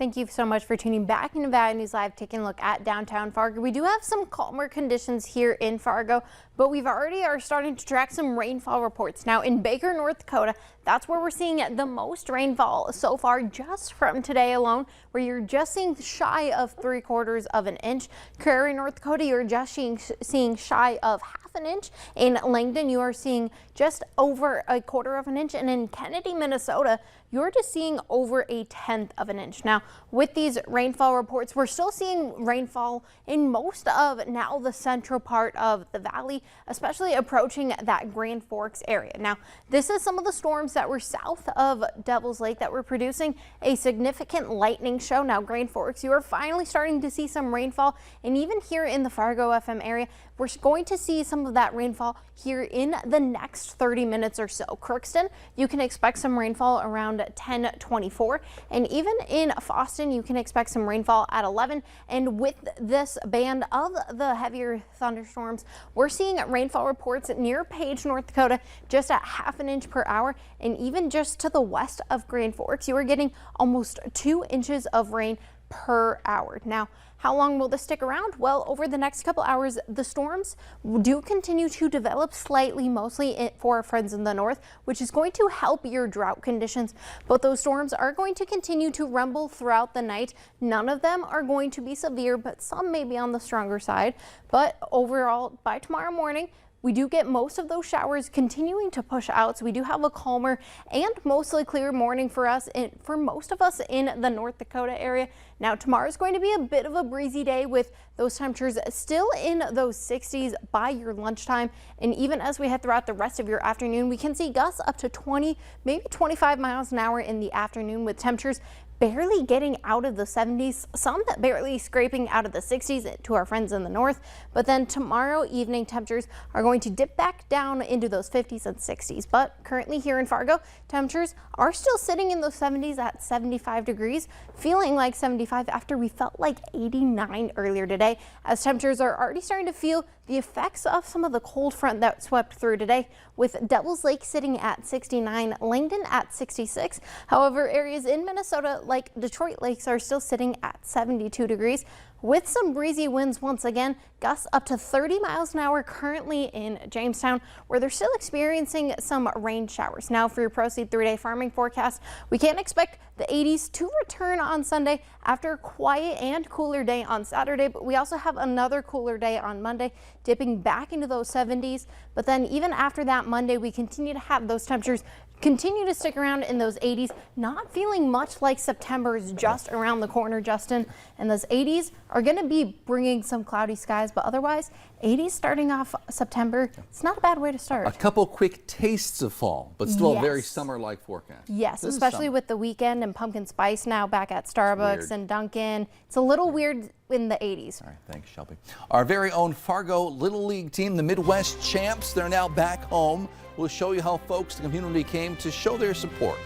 Thank you so much for tuning back into Valley News Live, taking a look at downtown Fargo. We do have some calmer conditions here in Fargo, but we've already are starting to track some rainfall reports. Now in Baker, North Dakota, that's where we're seeing the most rainfall so far just from today alone, where you're just seeing shy of 3/4 of an inch. Cary, North Dakota, you're just seeing shy of half an inch. In Langdon, you are seeing just over 1/4 of an inch. And in Kennedy, Minnesota, you're just seeing over 1/10 of an inch. Now, with these rainfall reports, we're still seeing rainfall in most of now the central part of the valley, especially approaching that Grand Forks area. Now, this is some of the storms that were south of Devil's Lake that were producing a significant lightning show. Now, Grand Forks, you are finally starting to see some rainfall, and even here in the Fargo FM area, we're going to see some of that rainfall here in the next 30 minutes or so. Crookston, you can expect some rainfall around 10:24, and even in Fosston, you can expect some rainfall at 11. And with this band of the heavier thunderstorms, we're seeing rainfall reports near Page, North Dakota, just at half an inch per hour, and even just to the west of Grand Forks, you are getting almost 2 inches of rain per hour. Now, how long will this stick around? Well, over the next couple hours, the storms do continue to develop slightly, mostly for our friends in the north, which is going to help your drought conditions. But those storms are going to continue to rumble throughout the night. None of them are going to be severe, but some may be on the stronger side. But overall, by tomorrow morning, we do get most of those showers continuing to push out, so we do have a calmer and mostly clear morning for us and for most of us in the North Dakota area. Now, tomorrow is going to be a bit of a breezy day with those temperatures still in those 60s by your lunchtime, and even as we head throughout the rest of your afternoon, we can see gusts up to 20, maybe 25 miles an hour in the afternoon, with temperatures barely getting out of the 70s, some barely scraping out of the 60s to our friends in the north. But then tomorrow evening, temperatures are going to dip back down into those 50s and 60s. But currently here in Fargo, temperatures are still sitting in those 70s at 75 degrees, feeling like 75 after we felt like 89 earlier today, as temperatures are already starting to feel the effects of some of the cold front that swept through today, with Devil's Lake sitting at 69, Langdon at 66. However, areas in Minnesota like Detroit Lakes are still sitting at 72 degrees. With some breezy winds once again, gusts up to 30 miles an hour currently in Jamestown, where they're still experiencing some rain showers. Now for your ProSeed 3-day farming forecast, we can't expect the 80s to return on Sunday after a quiet and cooler day on Saturday, but we also have another cooler day on Monday, dipping back into those 70s. But then even after that Monday, we continue to have those temperatures continue to stick around in those 80s, not feeling much like September is just around the corner, Justin. And those 80s are going to be bringing some cloudy skies, but otherwise 80s starting off September. It's not a bad way to start. A couple quick tastes of fall, but still a very summer-like forecast. Yes, especially with the weekend and pumpkin spice now back at Starbucks and Dunkin'. It's a little weird in the 80s. All right, thanks, Shelby. Our very own Fargo Little League team, the Midwest champs, they're now back home. We'll show you how folks, the community, came to show their support.